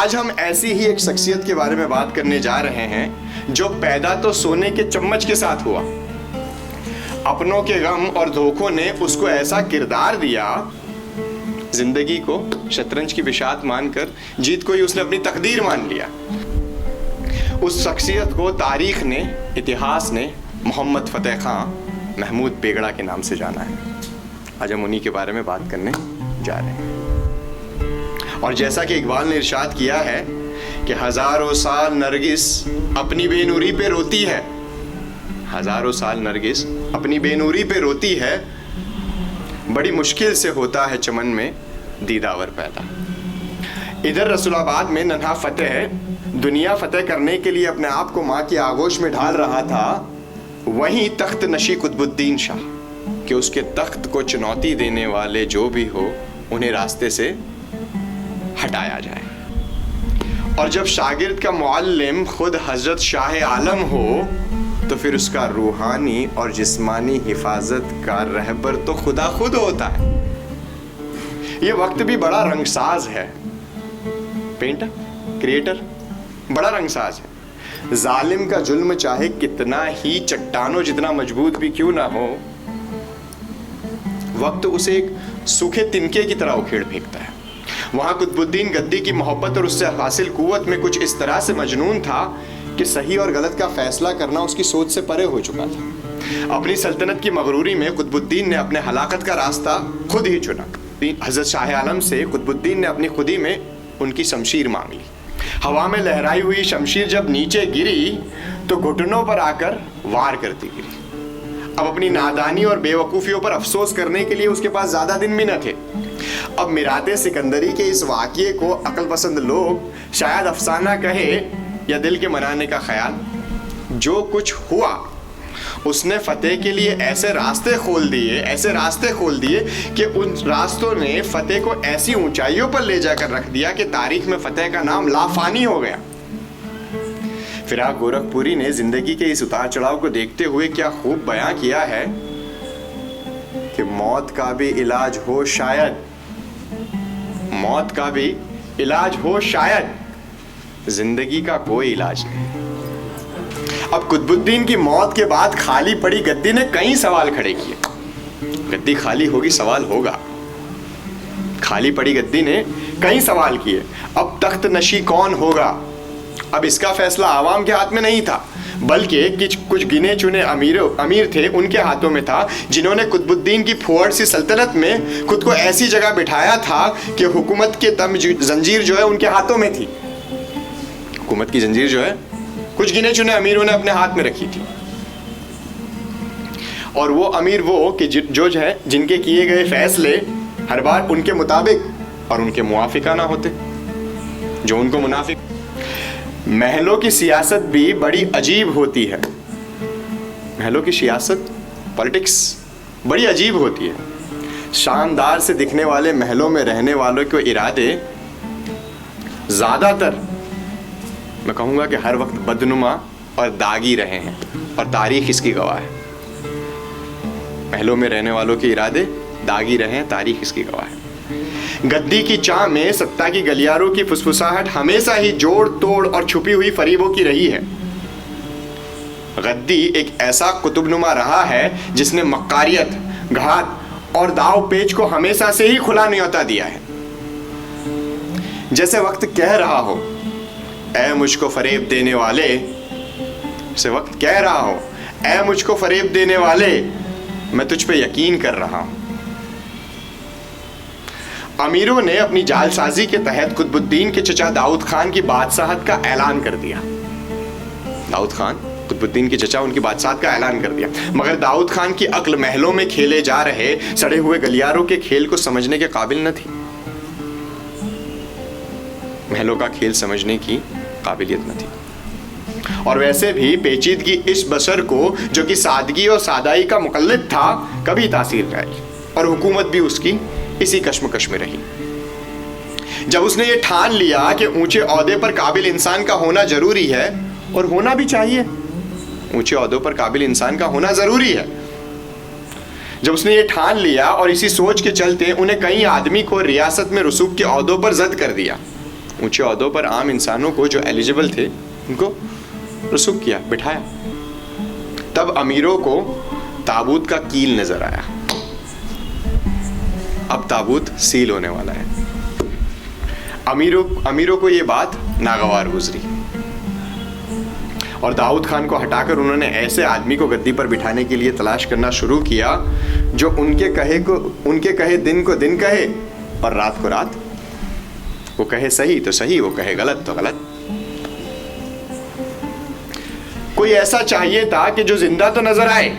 आज हम ऐसी ही एक शख्सियत के बारे में बात करने जा रहे हैं जो पैदा तो सोने के चम्मच के साथ हुआ। अपनों के गम और धोखों ने उसको ऐसा किरदार दिया, जिंदगी को शतरंज की बिशात मानकर जीत को ही उसने अपनी तकदीर मान लिया। उस शख्सियत को तारीख ने, इतिहास ने मोहम्मद फतेह खां महमूद बेगड़ा के नाम से जाना है। आज हम उन्हीं के बारे में बात करने जा रहे हैं। और जैसा कि इकबाल ने इरशाद किया है कि हजारों साल नरगिस अपनी बेनूरी पे रोती है, हजारों साल नरगिस अपनी बेनूरी पे रोती है, बड़ी मुश्किल से होता है चमन में दीदावर पैदा। इधर रसूलाबाद में नन्हा फतेह दुनिया फतेह करने के लिए अपने आप को माँ की आगोश में ढाल रहा था, वहीं तख्त नशी कुतुबुद्दीन शाह कि उसके तख्त को चुनौती देने वाले जो भी हो उन्हें रास्ते से हटाया जाए। और जब शागिर्द का मुअल्लिम खुद हजरत शाह आलम हो तो फिर उसका रूहानी और जिस्मानी हिफाजत का रहबर तो खुदा खुद होता है। ये वक्त भी बड़ा रंगसाज है, पेंटर क्रिएटर बड़ा रंगसाज है। जालिम का जुल्म चाहे कितना ही चट्टानों जितना मजबूत भी क्यों ना हो, वक्त उसे एक सूखे तिनके की तरह उखेड़ फेंकता है। वहां कुतुबुद्दीन गद्दी की मोहब्बत और उससे हासिल कुव्वत में कुछ इस तरह से मजनून था कि सही और गलत का फैसला करना उसकी सोच से परे हो चुका था। अपनी सल्तनत की मगरूरी में कुतुबुद्दीन ने अपने हलाकत का रास्ता खुद ही चुना। हजरत शाह आलम से कुतुबुद्दीन ने अपनी खुदी में उनकी शमशीर मांग ली। हवा में लहराई हुई शमशीर जब नीचे गिरी तो घुटनों पर आकर वार करती गिरी। अब अपनी नादानी और बेवकूफियों पर अफसोस करने के लिए उसके पास ज्यादा दिन भी न थे। अब मिराते सिकंदरी के इस वाक़ये को अक्ल पसंद लोग शायद अफसाना कहे या दिल के मनाने का ख्याल। जो कुछ हुआ उसने फतेह के लिए ऐसे रास्ते खोल दिए कि उन रास्तों ने फतेह को ऐसी ऊंचाइयों पर ले जाकर रख दिया कि तारीख में फतेह का नाम लाफानी हो गया। फिराक गोरखपुरी ने जिंदगी के इस उतार चढ़ाव को देखते हुए क्या खूब बयां किया है कि मौत का भी इलाज हो शायद, मौत का भी इलाज हो शायद, जिंदगी का कोई इलाज नहीं। अब कुतुबुद्दीन की मौत के बाद खाली पड़ी गद्दी ने कई सवाल खड़े किए। गद्दी खाली होगी, सवाल होगा। खाली पड़ी गद्दी ने कई सवाल किए। अब तख्त नशी कौन होगा? अब इसका फैसला आवाम के हाथ में नहीं था, बल्कि कुछ गिने चुने अमीर थे, उनके हाथों में था, जिन्होंने कुतुबुद्दीन की फुहड़ सी सल्तनत में खुद को ऐसी जगह बिठाया था कि हुकूमत के जंजीर जो है उनके हाथों में थी। हुकूमत की जंजीर जो है कुछ गिने चुने अमीरों ने अपने हाथ में रखी थी। और वो अमीर वो कि जो है जिनके किए गए फैसले हर बार उनके मुताबिक और उनके मुआफिका ना होते, जो उनको मुनाफिक। महलों की सियासत भी बड़ी अजीब होती है। महलों की सियासत, पॉलिटिक्स बड़ी अजीब होती है। शानदार से दिखने वाले महलों में रहने वालों के इरादे ज़्यादातर, मैं कहूँगा कि हर वक्त बदनुमा और दागी रहे हैं, और तारीख इसकी गवाह है। महलों में रहने वालों के इरादे दागी रहे हैं, तारीख इसकी गवाह है। गद्दी की चाह में सत्ता की गलियारों की फुसफुसाहट हमेशा ही जोड़ तोड़ और छुपी हुई फरीबों की रही है। गद्दी एक ऐसा कुतुबनुमा रहा है जिसने मक्कारियत, घात और दाव पेच को हमेशा से ही खुला न्योता दिया है। जैसे वक्त कह रहा हो, ऐ मुझको फरेब देने वाले, जैसे वक्त कह रहा हो, ऐ मुझको फरेब देने वाले, मैं तुझ पे यकीन कर रहा हूं। अमीरों ने अपनी जालसाजी के तहत कुतुबुद्दीन के चचा दाऊद खान की बादशाहत का ऐलान कर दिया। दाऊद खान, कुतुबुद्दीन के चचा, उनकी बादशाहत का ऐलान कर दिया। मगर दाऊद खान की अक्ल महलों में खेले जा रहे सड़े हुए गलियारों के खेल को समझने के काबिल न थी। महलों का खेल समझने की काबिलियत न थी। और वैसे भी पेचीदगी इस बशर को, जो कि सादगी और सादाई का मुकल्लिद था, कभी तासीर न आई। और हुकूमत भी उसकी इसी कश्मकश में रही। जब उसने ये ठान लिया कि ऊंचे ओहदे पर काबिल इंसान का होना जरूरी है, और होना भी चाहिए, ऊंचे ओहदों पर काबिल इंसान का होना जरूरी है, जब उसने ये ठान लिया और इसी सोच के चलते उन्हें कई आदमी को रियासत में रसूख के ओहदों पर जद कर दिया। ऊंचे ओहदों पर आम इंसानों को जो एलिजिबल थे उनको रसूख किया, बिठाया। तब अमीरों को ताबूत का कील नजर आया। अब ताबूत सील होने वाला है। अमीरों को यह बात नागवार गुजरी और दाऊद खान को हटाकर उन्होंने ऐसे आदमी को गद्दी पर बिठाने के लिए तलाश करना शुरू किया जो उनके कहे दिन को दिन कहे और रात को रात। वो कहे सही तो सही, वो कहे गलत तो गलत। कोई ऐसा चाहिए था कि जो जिंदा तो नजर आए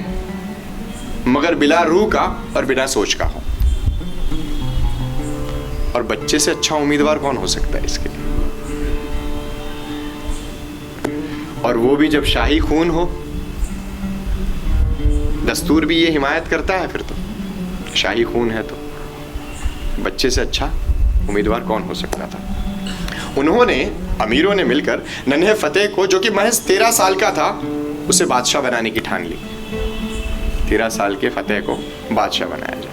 मगर बिला रूह का और बिना सोच का हो। और बच्चे से अच्छा उम्मीदवार कौन हो सकता है इसके लिए? और वो भी जब शाही खून हो। दस्तूर भी ये हिमायत करता है फिर तो, शाही खून है तो बच्चे से अच्छा उम्मीदवार कौन हो सकता था। अमीरों ने मिलकर नन्हे फतेह को, जो कि महज 13 साल का था, उसे बादशाह बनाने की ठान ली। 13 साल के फतेह को बादशाह बनाया जाए।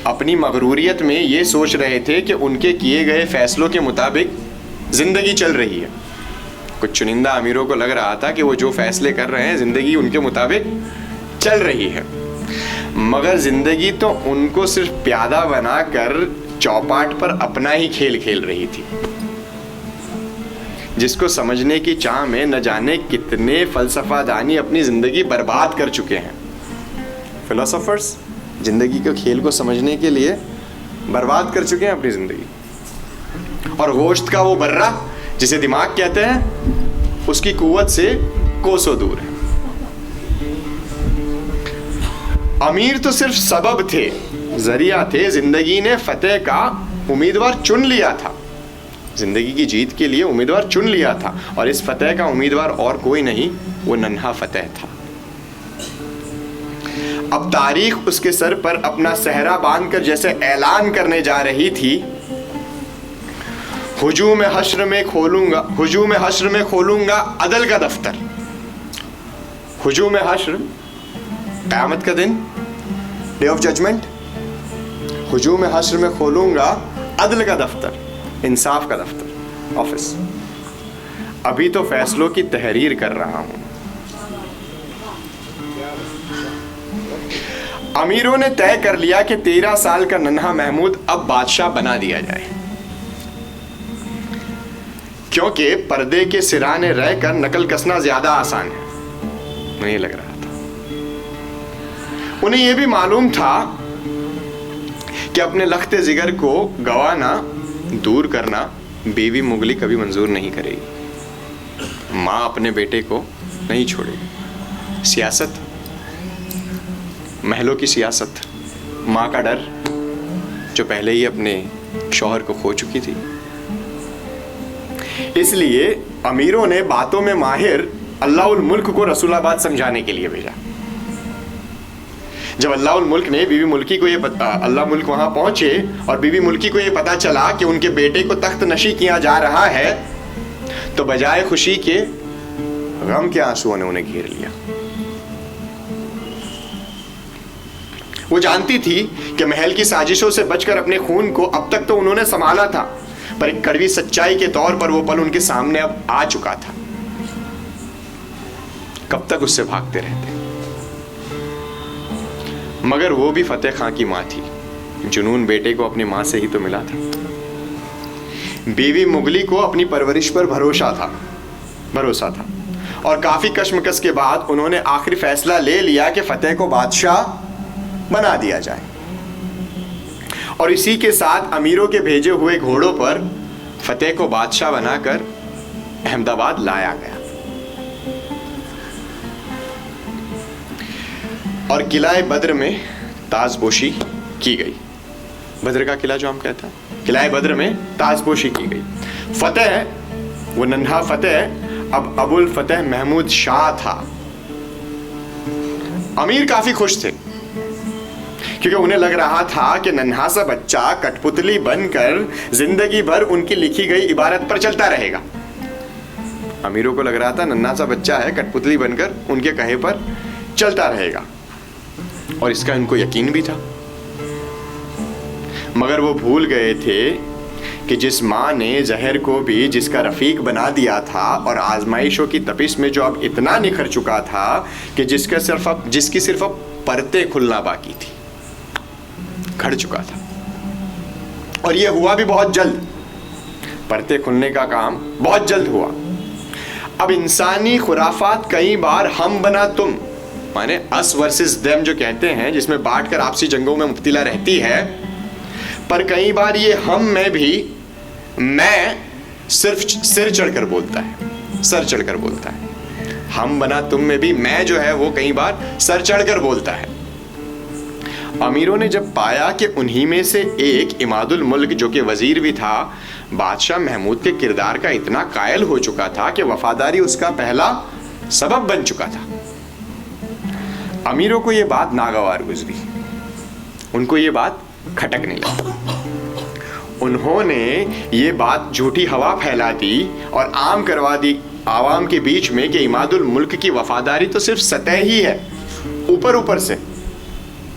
अपनी मगरूरियत में ये सोच रहे थे कि उनके किए गए फैसलों के मुताबिक जिंदगी चल रही है। कुछ चुनिंदा अमीरों को लग रहा था कि वो जो फैसले कर रहे हैं जिंदगी उनके मुताबिक चल रही है, मगर जिंदगी तो उनको सिर्फ प्यादा बनाकर चौपाट पर अपना ही खेल खेल रही थी, जिसको समझने की चाह में न जाने कितने फलसफादानी अपनी जिंदगी बर्बाद कर चुके हैं। फिलोसोफर्स जिंदगी के खेल को समझने के लिए बर्बाद कर चुके हैं अपनी जिंदगी। और गोश्त का वो बर्रा जिसे दिमाग कहते हैं, उसकी कुव्वत से कोसों दूर है। अमीर तो सिर्फ सबब थे, जरिया थे। जिंदगी ने फतेह का उम्मीदवार चुन लिया था, जिंदगी की जीत के लिए उम्मीदवार चुन लिया था, और इस फतेह का उम्मीदवार और कोई नहीं, वो नन्हा फतेह था। अब तारीख उसके सर पर अपना सहरा बांधकर जैसे ऐलान करने जा रही थी, हुजूम हश्र में खोलूंगा अदल का दफ्तर। हुजूम हश्र, क़यामत का दिन, डे ऑफ जजमेंट। हुजूम हश्र में खोलूंगा अदल का दफ्तर, इंसाफ का दफ्तर, ऑफिस। अभी तो फैसलों की तहरीर कर रहा हूं। अमीरों ने तय कर लिया कि 13 साल का नन्हा महमूद अब बादशाह बना दिया जाए, क्योंकि पर्दे के सिराने रहकर नकल कसना ज्यादा आसान है, नहीं लग रहा था। उन्हें यह भी मालूम था कि अपने लख्ते जिगर को गंवाना, दूर करना बीवी मुगली कभी मंजूर नहीं करेगी। माँ अपने बेटे को नहीं छोड़ेगी। सियासत, महलों की सियासत, माँ का डर जो पहले ही अपने शौहर को खो चुकी थी। इसलिए अमीरों ने बातों में माहिर अल्लाहुल मुल्क को रसूलाबाद समझाने के लिए भेजा। जब अल्लाहुल मुल्क ने बीवी मुल्की को अल्लाह मुल्क वहां पहुंचे और बीवी मुल्की को ये पता चला कि उनके बेटे को तख्त नशी किया जा रहा है, तो बजाय खुशी के गम के आंसुओं ने उन्हें घेर लिया। वो जानती थी कि महल की साजिशों से बचकर अपने खून को अब तक तो उन्होंने संभाला था, पर एक कड़वी सच्चाई के तौर पर वो पल उनके सामने अब आ चुका था। कब तक उससे भागते रहते? मगर वो भी फतेह खां की मां थी। जुनून बेटे को अपनी मां से ही तो मिला था। बीवी मुगली को अपनी परवरिश पर भरोसा था और काफी कश्मकश के बाद उन्होंने आखिरी फैसला ले लिया कि फतेह को बादशाह बना दिया जाए। और इसी के साथ अमीरों के भेजे हुए घोड़ों पर फतेह को बादशाह बनाकर अहमदाबाद लाया गया और किलाए बद्र में ताजपोशी की गई। बद्र का किला जो हम कहते हैं, किलाए बद्र में ताजपोशी की गई। फतेह, वो नन्हा फतेह अब अबुल फतेह महमूद शाह था। अमीर काफी खुश थे, क्योंकि उन्हें लग रहा था कि नन्हा सा बच्चा कठपुतली बनकर जिंदगी भर उनकी लिखी गई इबारत पर चलता रहेगा। अमीरों को लग रहा था नन्हा सा बच्चा है, कठपुतली बनकर उनके कहे पर चलता रहेगा, और इसका इनको यकीन भी था। मगर वो भूल गए थे कि जिस माँ ने जहर को भी जिसका रफीक बना दिया था और आजमाइशों की तपिश में जो अब इतना निखर चुका था कि जिसकी सिर्फ अब परतें खुलना बाकी थी, खड़ चुका था। और ये हुआ भी बहुत जल्द, परतें खुलने का काम बहुत जल्द हुआ। अब इंसानी खुराफात कई बार हम बना तुम, माने अस वर्सेस देम जो कहते हैं, जिसमें बांटकर आपसी जंगों में मुब्तिला रहती है, पर कई बार ये हम में भी मैं सिर्फ सिर चढ़कर बोलता है, सर चढ़कर बोलता है। हम बना तुम में भी मैं जो है वो कई बार सर चढ़कर बोलता है। अमीरों ने जब पाया कि उन्हीं में से एक इमादुल मुल्क जो कि वजीर भी था, बादशाह महमूद के किरदार का इतना कायल हो चुका था कि वफादारी उसका पहला सबब बन चुका था। अमीरों को यह बात नागवार गुजरी, उनको ये बात खटकने लगी। उन्होंने ये बात झूठी हवा फैला दी और आम करवा दी आवाम के बीच में कि इमादुल मुल्क की वफादारी तो सिर्फ सतह ही है, ऊपर ऊपर से।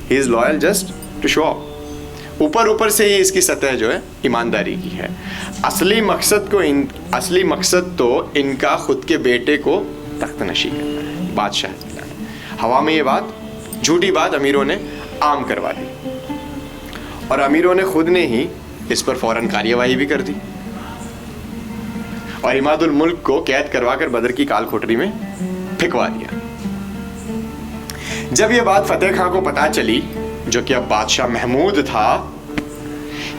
He is loyal just to show off, ऊपर ऊपर से ही इसकी सतह जो है ईमानदारी की है। असली मकसद तो इनका खुद के बेटे को तख्त नशी करना है, बादशाह दिलाना है। हवा में ये बात, झूठी बात अमीरों ने आम करवा दी और अमीरों ने खुद ने ही इस पर फौरन कार्यवाही भी कर दी और इमादुल मुल्क को कैद करवाकर बदर की काल कोठरी में फिकवा दिया। जब यह बात फतेह खां को पता चली, जो कि अब बादशाह महमूद था,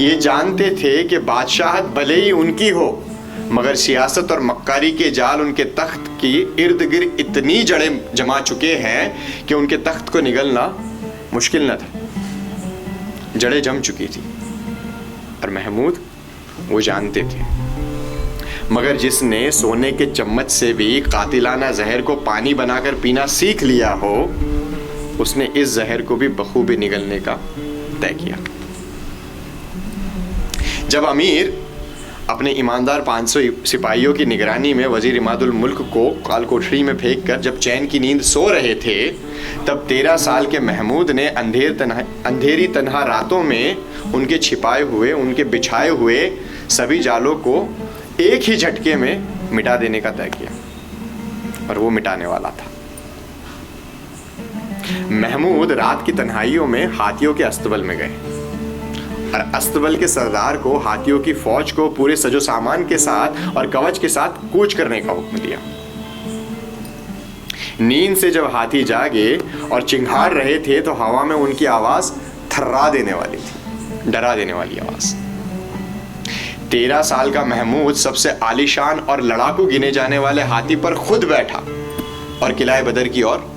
ये जानते थे कि बादशाहत भले ही उनकी हो, मगर सियासत और मक्कारी के जाल उनके तख्त की इर्द गिर्द इतनी जड़ें जमा चुके हैं कि उनके तख्त को निगलना मुश्किल न था। जड़ें जम चुकी थी और महमूद वो जानते थे। मगर जिसने सोने के चम्मच से भी कातिलाना जहर को पानी बनाकर पीना सीख लिया हो, उसने इस जहर को भी बखूबी निगलने का तय किया। जब अमीर अपने ईमानदार 500 सिपाहियों की निगरानी में वजीर इमादुल मुल्क को काल कोठरी में फेंक कर जब चैन की नींद सो रहे थे, तब 13 साल के महमूद ने अंधेरी तन्हा रातों में उनके छिपाए हुए, उनके बिछाए हुए सभी जालों को एक ही झटके में मिटा देने का तय किया। और वो मिटाने वाला था। महमूद रात की तन्हाइयों में हाथियों के अस्तबल में गए और अस्तबल के सरदार को हाथियों की फौज को पूरे सजो सामान के साथ और कवच के साथ कूच करने का हुक्म दिया। नींद से जब हाथी जागे और चिंघाड़ रहे थे तो हवा में उनकी आवाज थर्रा देने वाली थी, डरा देने वाली आवाज। 13 साल का महमूद सबसे आलीशान और लड़ाकू गिने जाने वाले हाथी पर खुद बैठा और किलाए बदर की ओर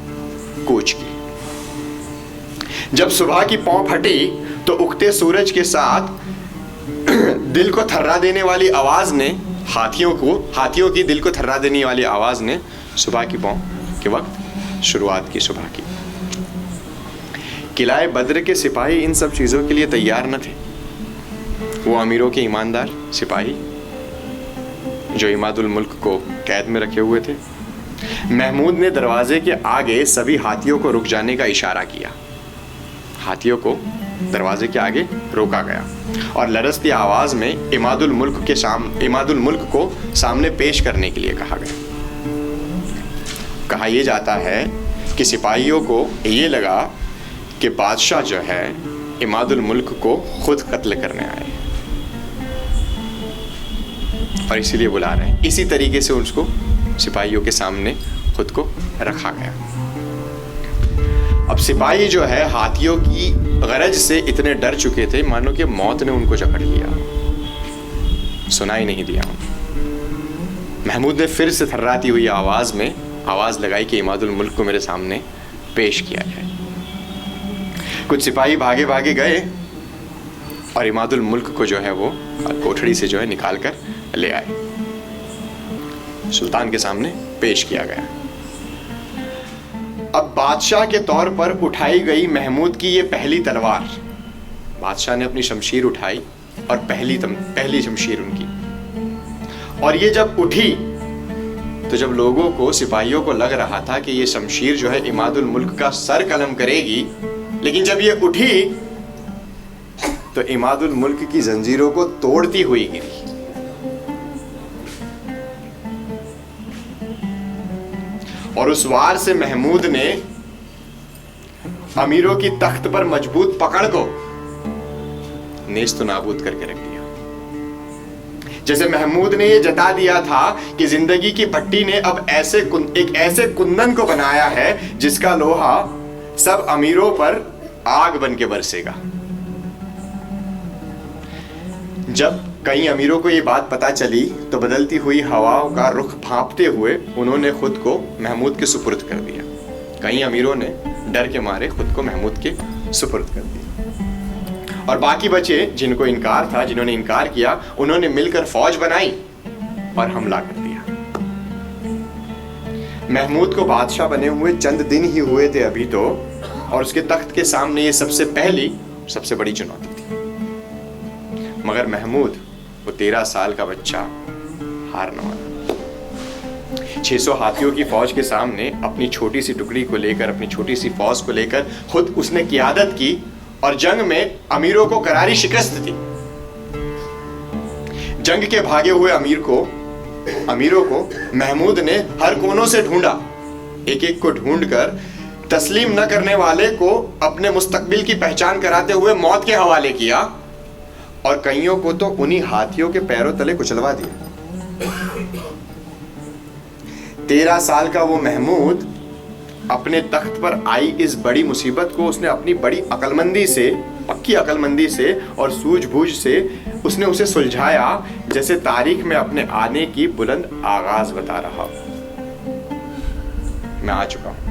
कूच की। जब सुबह की पौं फटी तो उगते सूरज के साथ दिल को थर्रा देने वाली आवाज ने हाथियों की दिल को थर्रा देने वाली आवाज ने सुबह की पौं के वक्त शुरुआत की सुबह की। किलाए बद्र के सिपाही इन सब चीजों के लिए तैयार न थे। वो अमीरों के ईमानदार सिपाही जो इमादुल मुल्क को कैद में रखे हुए थे। महमूद ने दरवाजे के आगे सभी हाथियों को रुक जाने का इशारा किया। हाथियों को दरवाजे के आगे रोका गया और लरजती आवाज में इमादुल मुल्क को सामने पेश करने के लिए कहा गया। कहा यह जाता है कि सिपाहियों को ये लगा कि बादशाह जो है इमादुल मुल्क को खुद कत्ल करने आए और इसीलिए बुला रहे हैं। इसी तरीके से उसको सिपाहियों के सामने खुद को रखा गया। अब सिपाही जो है हाथियों की गरज से इतने डर चुके थे, मानो कि मौत ने उनको जकड़ लिया, सुनाई नहीं दिया। महमूद ने फिर से थर्राती हुई आवाज में आवाज लगाई कि इमादुल मुल्क को मेरे सामने पेश किया जाए। कुछ सिपाही भागे भागे गए और इमादुल मुल्क को जो है वो कोठरी से जो है निकाल कर ले आए, सुल्तान के सामने पेश किया गया। अब बादशाह के तौर पर उठाई गई महमूद की ये पहली तलवार। बादशाह ने अपनी शमशीर उठाई और पहली शमशीर उनकी, और ये जब उठी तो जब लोगों को, सिपाहियों को लग रहा था कि ये शमशीर जो है इमादुल मुल्क का सर कलम करेगी, लेकिन जब ये उठी तो इमादुल मुल्क की जंजीरों को तोड़ती हुई गिरी। और उस वार से महमूद ने अमीरों की तख्त पर मजबूत पकड़ को नेस्त नाबूद करके रख दिया। जैसे महमूद ने यह जता दिया था कि जिंदगी की भट्टी ने अब एक ऐसे कुंदन को बनाया है जिसका लोहा सब अमीरों पर आग बन के बरसेगा। जब कई अमीरों को यह बात पता चली तो बदलती हुई हवाओं का रुख भांपते हुए उन्होंने खुद को महमूद के सुपुर्द कर दिया। कई अमीरों ने डर के मारे खुद को महमूद के सुपुर्द कर दिया और बाकी बचे जिन्होंने इनकार किया, उन्होंने मिलकर फौज बनाई और हमला कर दिया। महमूद को बादशाह बने हुए चंद दिन ही हुए थे अभी तो, और उसके तख्त के सामने ये सबसे बड़ी चुनौती थी। मगर महमूद, वो 13 साल का बच्चा, हार न माना। 600 हाथियों की फौज के सामने अपनी छोटी सी टुकड़ी को लेकर, अपनी छोटी सी फौज को लेकर खुद उसने क़ियादत की और जंग में अमीरों को करारी शिकस्त दी। जंग के भागे हुए अमीरों को महमूद ने हर कोनों से ढूंढा, एक एक को ढूंढकर तस्लीम न करने वाले को अपने मुस्तकबिल की पहचान कराते हुए मौत के हवाले किया और कईयों को तो उन्हीं हाथियों के पैरों तले कुचलवा दिया। 13 साल का वो महमूद अपने तख्त पर आई इस बड़ी मुसीबत को उसने अपनी बड़ी पक्की अकलमंदी से और सूझबूझ से उसने उसे सुलझाया, जैसे तारीख में अपने आने की बुलंद आगाज बता रहा। मैं आ चुका हूं।